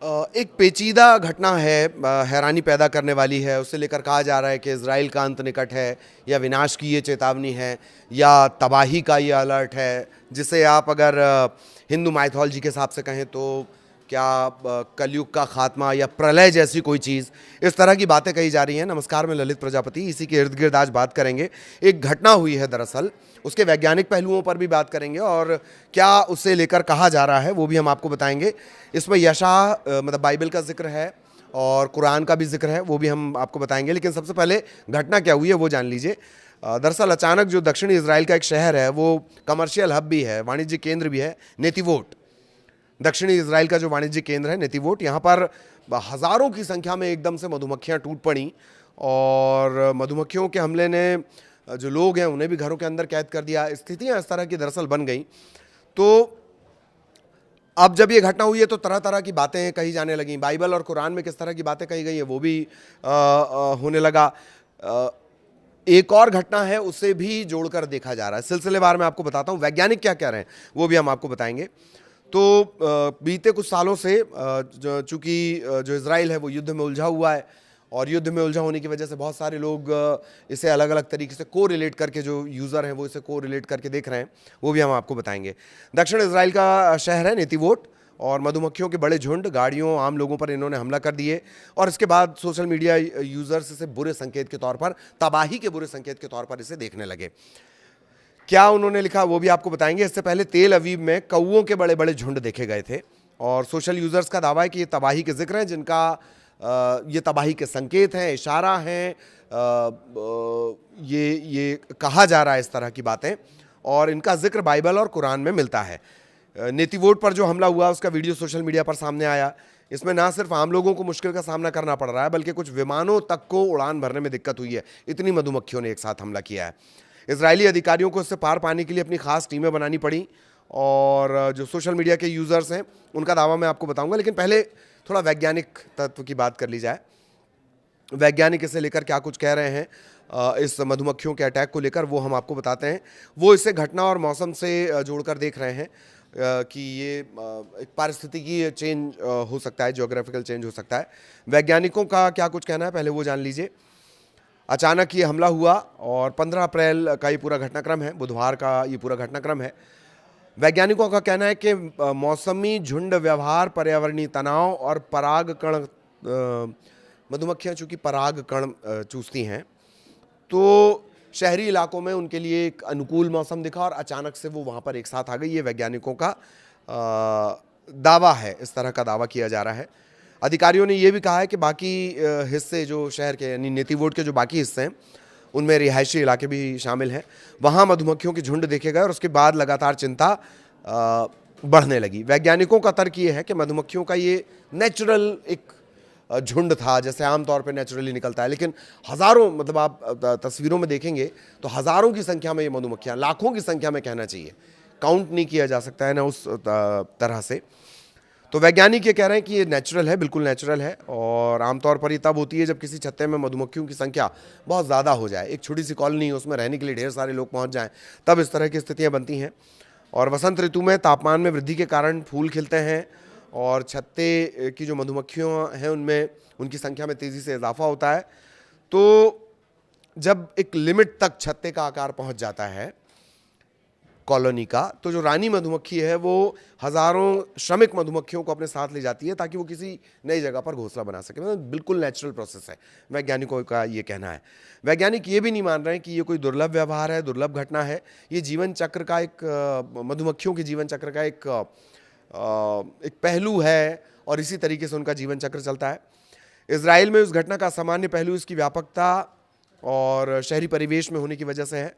एक पेचीदा घटना है, हैरानी पैदा करने वाली है। उसे लेकर कहा जा रहा है कि इज़राइल का अंत निकट है, या विनाश की ये चेतावनी है, या तबाही का ये अलर्ट है, जिसे आप अगर हिंदू माइथोलॉजी के हिसाब से कहें तो क्या कलयुग का खात्मा या प्रलय जैसी कोई चीज़, इस तरह की बातें कही जा रही हैं। नमस्कार, मैं ललित प्रजापति। इसी के इर्द गिर्द आज बात करेंगे। एक घटना हुई है दरअसल, उसके वैज्ञानिक पहलुओं पर भी बात करेंगे और क्या उसे लेकर कहा जा रहा है वो भी हम आपको बताएंगे। इसमें यशाह मतलब बाइबल का जिक्र है और कुरान का भी जिक्र है, वो भी हम आपको बताएंगे। लेकिन सबसे पहले घटना क्या हुई है वो जान लीजिए। दरअसल अचानक जो दक्षिणी इजराइल का एक शहर है, वो कमर्शियल हब भी है, वाणिज्यिक केंद्र भी है, नेतिवोट। दक्षिणी इजराइल का जो वाणिज्यिक केंद्र है नेतिवोट, यहाँ पर हज़ारों की संख्या में एकदम से मधुमक्खियाँ टूट पड़ी और मधुमक्खियों के हमले ने जो लोग हैं उन्हें भी घरों के अंदर कैद कर दिया। स्थितियाँ इस तरह की दरअसल बन गई। तो अब जब ये घटना हुई है तो तरह तरह की बातें कही जाने लगी। बाइबल और कुरान में किस तरह की बातें कही गई है वो भी होने लगा। एक और घटना है, उसे भी जोड़कर देखा जा रहा है। सिलसिलेवार में आपको बताता हूँ वैज्ञानिक क्या कह रहे हैं, वो भी हम आपको बताएंगे। तो बीते कुछ सालों से चूंकि जो इजराइल है वो युद्ध में उलझा हुआ है, और युद्ध में उलझा होने की वजह से बहुत सारे लोग इसे अलग अलग तरीके से को रिलेट करके, जो यूज़र हैं वो इसे को रिलेट करके देख रहे हैं, वो भी हम आपको बताएंगे। दक्षिण इजराइल का शहर है नेतिवोट, और मधुमक्खियों के बड़े झुंड गाड़ियों आम लोगों पर इन्होंने हमला कर दिए, और इसके बाद सोशल मीडिया यूज़र्स इसे बुरे संकेत के तौर पर, तबाही के बुरे संकेत के तौर पर इसे देखने लगे। क्या उन्होंने लिखा वो भी आपको बताएंगे। इससे पहले तेल अवीव में कौओं के बड़े बड़े झुंड देखे गए थे, और सोशल यूज़र्स का दावा है कि ये तबाही के जिक्र हैं, जिनका ये तबाही के संकेत हैं, इशारा हैं। ये कहा जा रहा है इस तरह की बातें, और इनका जिक्र बाइबल और कुरान में मिलता है। नेतिवोट पर जो हमला हुआ उसका वीडियो सोशल मीडिया पर सामने आया। इसमें ना सिर्फ आम लोगों को मुश्किल का सामना करना पड़ रहा है, बल्कि कुछ विमानों तक को उड़ान भरने में दिक्कत हुई है। इतनी मधुमक्खियों ने एक साथ हमला किया है। इजरायली अधिकारियों को इससे पार पाने के लिए अपनी खास टीमें बनानी पड़ी, और जो सोशल मीडिया के यूज़र्स हैं उनका दावा मैं आपको बताऊंगा। लेकिन पहले थोड़ा वैज्ञानिक तत्व की बात कर ली जाए। वैज्ञानिक इसे लेकर क्या कुछ कह रहे हैं, इस मधुमक्खियों के अटैक को लेकर, वो हम आपको बताते हैं। वो इसे घटना और मौसम से जोड़कर देख रहे हैं कि ये एक पारिस्थितिकी चेंज हो सकता है, ज्योग्राफिकल चेंज हो सकता है। वैज्ञानिकों का क्या कुछ कहना है पहले वो जान लीजिए। अचानक ये हमला हुआ, और 15 अप्रैल का ये पूरा घटनाक्रम है, बुधवार का ये पूरा घटनाक्रम है। वैज्ञानिकों का कहना है कि मौसमी झुंड व्यवहार, पर्यावरणीय तनाव और पराग कण, मधुमक्खियाँ चूँकि पराग कण चूसती हैं, तो शहरी इलाकों में उनके लिए एक अनुकूल मौसम दिखा, और अचानक से वो वहाँ पर एक साथ आ गई। ये वैज्ञानिकों का दावा है, इस तरह का दावा किया जा रहा है। अधिकारियों ने यह भी कहा है कि बाकी हिस्से जो शहर के, यानी नेतिवोट के जो बाकी हिस्से हैं, उनमें रिहायशी इलाके भी शामिल हैं, वहाँ मधुमक्खियों के झुंड देखे गए, और उसके बाद लगातार चिंता बढ़ने लगी। वैज्ञानिकों का तर्क ये है कि मधुमक्खियों का ये नेचुरल एक झुंड था, जैसे आमतौर पे नेचुरली निकलता है, लेकिन हज़ारों, मतलब आप तस्वीरों में देखेंगे तो हज़ारों की संख्या में ये मधुमक्खियाँ, लाखों की संख्या में कहना चाहिए, काउंट नहीं किया जा सकता है ना उस तरह से। तो वैज्ञानिक ये कह रहे हैं कि ये नेचुरल है, बिल्कुल नेचुरल है, और आमतौर पर ये तब होती है जब किसी छत्ते में मधुमक्खियों की संख्या बहुत ज़्यादा हो जाए, एक छोटी सी कॉलोनी, उसमें रहने के लिए ढेर सारे लोग पहुंच जाएं, तब इस तरह की स्थितियां बनती हैं। और वसंत ऋतु में तापमान में वृद्धि के कारण फूल खिलते हैं, और छत्ते की जो मधुमक्खियाँ हैं उनमें, उनकी संख्या में तेज़ी से इजाफा होता है। तो जब एक लिमिट तक छत्ते का आकार पहुँच जाता है कॉलोनी का, तो जो रानी मधुमक्खी है वो हज़ारों श्रमिक मधुमक्खियों को अपने साथ ले जाती है, ताकि वो किसी नई जगह पर घोंसला बना सके। मतलब बिल्कुल नेचुरल प्रोसेस है, वैज्ञानिकों का ये कहना है। वैज्ञानिक ये भी नहीं मान रहे हैं कि ये कोई दुर्लभ व्यवहार है, दुर्लभ घटना है। ये जीवन चक्र का एक, मधुमक्खियों के जीवन चक्र का एक पहलू है, और इसी तरीके से उनका जीवन चक्र चलता है। इजराइल में उस घटना का सामान्य पहलू इसकी व्यापकता और शहरी परिवेश में होने की वजह से है।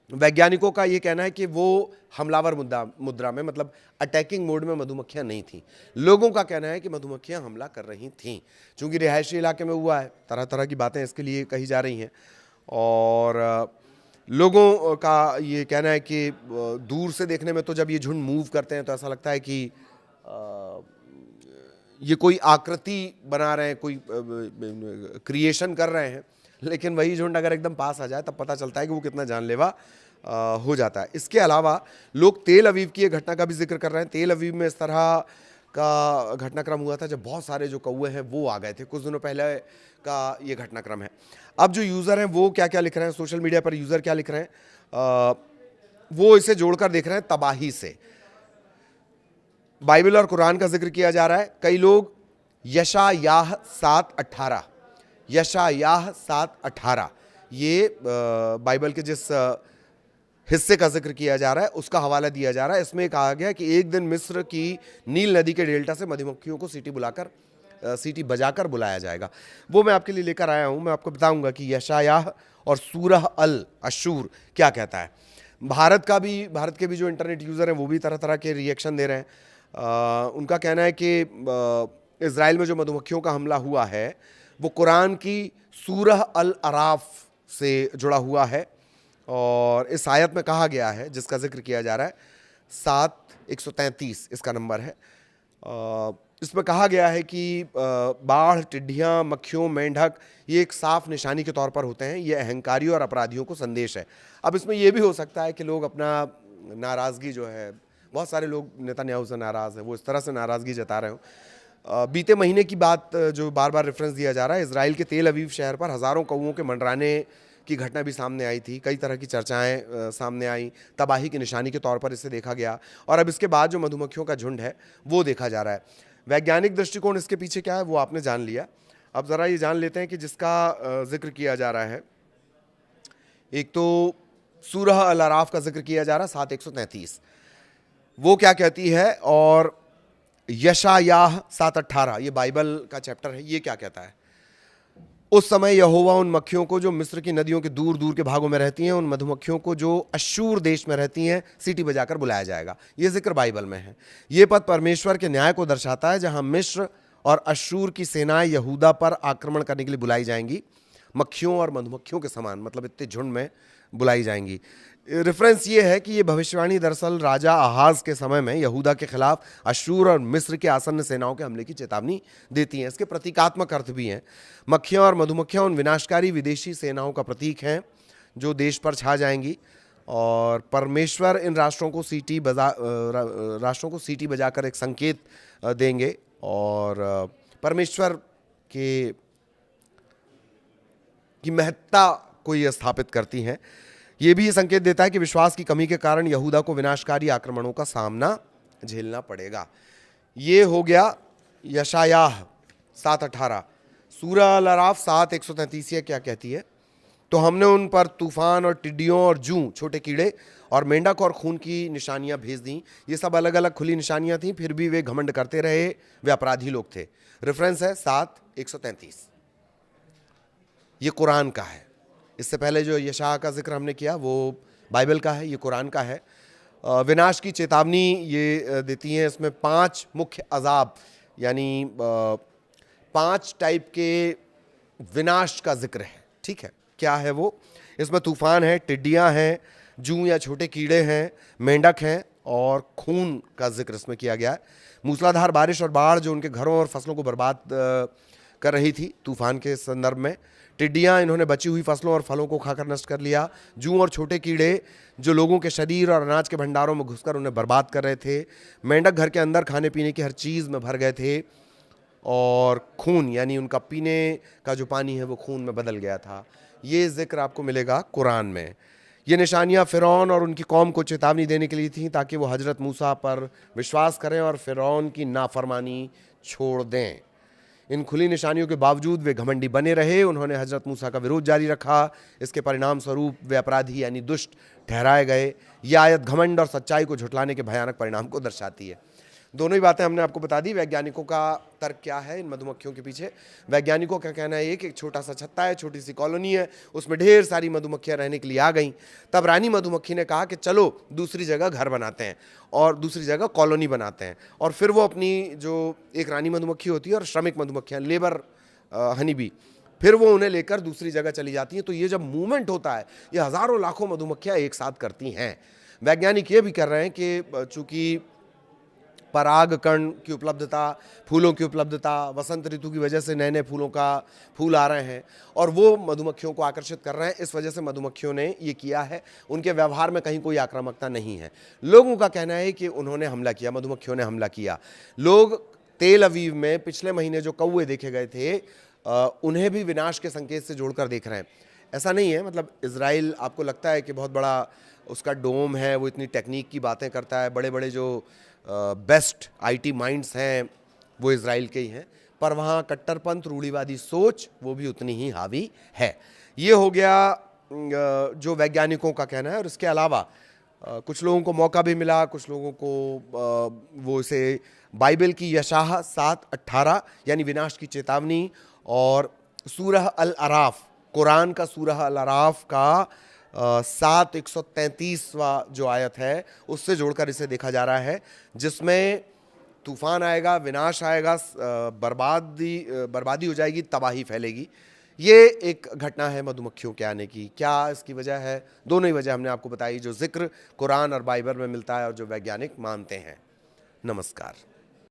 वैज्ञानिकों का ये कहना है कि वो हमलावर मुद्रा में, मतलब अटैकिंग मोड में मधुमक्खियां नहीं थीं। लोगों का कहना है कि मधुमक्खियां हमला कर रही थीं, चूंकि रिहायशी इलाके में हुआ है। तरह तरह की बातें इसके लिए कही जा रही हैं, और लोगों का ये कहना है कि दूर से देखने में तो जब ये झुंड मूव करते हैं तो ऐसा लगता है कि ये कोई आकृति बना रहे हैं, कोई क्रिएशन कर रहे हैं, लेकिन वही झुंड अगर एकदम पास आ जाए तब पता चलता है कि वो कितना जानलेवा हो जाता है। इसके अलावा लोग तेल अवीव की ये घटना का भी जिक्र कर रहे हैं। तेल अवीव में इस तरह का घटनाक्रम हुआ था जब बहुत सारे जो कौवे हैं वो आ गए थे, कुछ दिनों पहले का ये घटनाक्रम है। अब जो यूज़र हैं वो क्या क्या लिख रहे हैं, सोशल मीडिया पर यूज़र क्या लिख रहे हैं, वो इसे जोड़कर देख रहे हैं तबाही से। बाइबल और कुरान का जिक्र किया जा रहा है। कई लोग यशायाह 7:18, यशायाह 7:18 ये बाइबल के जिस हिस्से का जिक्र किया जा रहा है उसका हवाला दिया जा रहा है। इसमें कहा गया कि एक दिन मिस्र की नील नदी के डेल्टा से मधुमक्खियों को सीटी बजाकर बुलाया जाएगा। वो मैं आपके लिए लेकर आया हूं। मैं आपको बताऊंगा कि यशायाह और सूरह अल अशूर क्या कहता है। भारत के भी जो इंटरनेट यूज़र हैं वो भी तरह तरह के रिएक्शन दे रहे हैं। उनका कहना है कि इज़राइल में जो मधुमक्खियों का हमला हुआ है वो कुरान की सूरह अल अराफ से जुड़ा हुआ है, और इस आयत में कहा गया है जिसका जिक्र किया जा रहा है 7:133 इसका नंबर है। इसमें कहा गया है कि बाढ़, टिड्डियाँ, मक्खियों, मेंढक ये एक साफ निशानी के तौर पर होते हैं। ये अहंकारियों और अपराधियों को संदेश है। अब इसमें यह भी हो सकता है कि लोग अपना नाराज़गी जो है, बहुत सारे लोग नेतन्याहू से नाराज़ हैं, वो इस तरह से नाराज़गी जता रहे हो। बीते महीने की बात जो बार बार रेफरेंस दिया जा रहा है, इजराइल के तेल अवीव शहर पर हज़ारों कौवों के मंडराने की घटना भी सामने आई थी। कई तरह की चर्चाएं सामने आई। तबाही की निशानी के तौर पर इसे देखा गया, और अब इसके बाद जो मधुमक्खियों का झुंड है वो देखा जा रहा है। वैज्ञानिक दृष्टिकोण इसके पीछे क्या है वो आपने जान लिया। अब ज़रा ये जान लेते हैं कि जिसका जिक्र किया जा रहा है, एक तो सूरह अल अराफ का जिक्र किया जा रहा है 7:133, वो क्या कहती है, और यशायाह 7:18 ये बाइबल का चैप्टर है, ये क्या कहता है। उस समय यहोवा उन मक्खियों को जो मिस्र की नदियों के दूर दूर के भागों में रहती हैं, उन मधुमक्खियों को जो अश्शूर देश में रहती हैं, सीटी बजाकर बुलाया जाएगा। ये जिक्र बाइबल में है। ये पद परमेश्वर के न्याय को दर्शाता है, जहां मिस्र और अश्शूर की सेनाएं यहूदा पर आक्रमण करने के लिए बुलाई जाएंगी। मक्खियों और मधुमक्खियों के समान, मतलब इतने झुंड में बुलाई जाएंगी। रेफरेंस ये है कि ये भविष्यवाणी दरअसल राजा आहाज के समय में यहूदा के खिलाफ अश्शूर और मिस्र के आसन्न सेनाओं के हमले की चेतावनी देती हैं। इसके प्रतीकात्मक अर्थ भी हैं। मक्खियाँ और मधुमक्खियाँ उन विनाशकारी विदेशी सेनाओं का प्रतीक हैं जो देश पर छा जाएंगी, और परमेश्वर इन राष्ट्रों को सीटी बजाकर एक संकेत देंगे, और परमेश्वर की महत्ता को ये स्थापित करती हैं। ये भी ये संकेत देता है कि विश्वास की कमी के कारण यहूदा को विनाशकारी आक्रमणों का सामना झेलना पड़ेगा। ये हो गया यशायाह 7:18। सूरह अल अराफ 7:133 क्या कहती है, तो हमने उन पर तूफान और टिड्डियों और जूं, छोटे कीड़े और मेंढक और खून की निशानियां भेज दी। ये सब अलग अलग खुली निशानियां थीं, फिर भी वे घमंड करते रहे। वे अपराधी लोग थे। रेफरेंस है 7:133। ये कुरान का है। इससे पहले जो यशायाह का जिक्र हमने किया वो बाइबल का है, ये कुरान का है। विनाश की चेतावनी ये देती हैं। इसमें 5 मुख्य अजाब, यानी 5 टाइप के विनाश का जिक्र है। ठीक है, क्या है वो? इसमें तूफान है, टिड्डियां हैं, जूं या छोटे कीड़े हैं, मेंढक हैं, और खून का जिक्र इसमें किया गया है। मूसलाधार बारिश और बाढ़ जो उनके घरों और फसलों को बर्बाद कर रही थी तूफान के संदर्भ में। टिड्डियाँ, इन्होंने बची हुई फसलों और फलों को खाकर नष्ट कर लिया। जूं और छोटे कीड़े जो लोगों के शरीर और अनाज के भंडारों में घुसकर उन्हें बर्बाद कर रहे थे। मेंढक घर के अंदर खाने पीने की हर चीज़ में भर गए थे। और खून, यानी उनका पीने का जो पानी है वो खून में बदल गया था। ये जिक्र आपको मिलेगा कुरान में। ये निशानियाँ फ़िरौन और उनकी कौम को चेतावनी देने के लिए थीं, ताकि वो हज़रत मूसा पर विश्वास करें और फ़िरौन की नाफरमानी छोड़ दें। इन खुली निशानियों के बावजूद वे घमंडी बने रहे। उन्होंने हज़रत मूसा का विरोध जारी रखा। इसके परिणाम स्वरूप वे अपराधी यानी दुष्ट ठहराए गए। यह आयत घमंड और सच्चाई को झुठलाने के भयानक परिणाम को दर्शाती है। दोनों ही बातें हमने आपको बता दी। वैज्ञानिकों का तर्क क्या है इन मधुमक्खियों के पीछे? वैज्ञानिकों का कहना है कि एक छोटा सा छत्ता है, छोटी सी कॉलोनी है, उसमें ढेर सारी मधुमक्खियां रहने के लिए आ गईं। तब रानी मधुमक्खी ने कहा कि चलो दूसरी जगह घर बनाते हैं और दूसरी जगह कॉलोनी बनाते हैं। और फिर वो अपनी जो एक रानी मधुमक्खी होती है और श्रमिक मधुमक्खियाँ, लेबर हनी बी, फिर वो उन्हें लेकर दूसरी जगह चली जाती हैं। तो ये जब मूवमेंट होता है, ये हज़ारों लाखों मधुमक्खियाँ एक साथ करती हैं। वैज्ञानिक ये भी कर रहे हैं कि चूँकि परागकण की उपलब्धता, फूलों की उपलब्धता, वसंत ऋतु की वजह से नए नए फूल आ रहे हैं और वो मधुमक्खियों को आकर्षित कर रहे हैं। इस वजह से मधुमक्खियों ने ये किया है। उनके व्यवहार में कहीं कोई आक्रामकता नहीं है। लोगों का कहना है कि उन्होंने हमला किया, मधुमक्खियों ने हमला किया। लोग तेल अवीव में पिछले महीने जो कौवे देखे गए थे उन्हें भी विनाश के संकेत से जोड़कर देख रहे हैं। ऐसा नहीं है, मतलब इजराइल आपको लगता है कि बहुत बड़ा उसका डोम है, वो इतनी टेक्निक की बातें करता है, बड़े बड़े जो बेस्ट आईटी माइंड्स हैं वो इजराइल के ही हैं, पर वहाँ कट्टरपंथ, रूढ़िवादी सोच वो भी उतनी ही हावी है। ये हो गया जो वैज्ञानिकों का कहना है। और इसके अलावा कुछ लोगों को मौका भी मिला, कुछ लोगों को वो इसे बाइबल की यशाह 7:18 यानी विनाश की चेतावनी और सूरह अल अराफ, कुरान का सूरह अल अराफ का 7:133वां जो आयत है उससे जोड़कर इसे देखा जा रहा है, जिसमें तूफान आएगा, विनाश आएगा, बर्बादी हो जाएगी, तबाही फैलेगी। ये एक घटना है मधुमक्खियों के आने की। क्या इसकी वजह है? दोनों ही वजह हमने आपको बताई, जो जिक्र कुरान और बाइबल में मिलता है और जो वैज्ञानिक मानते हैं। नमस्कार।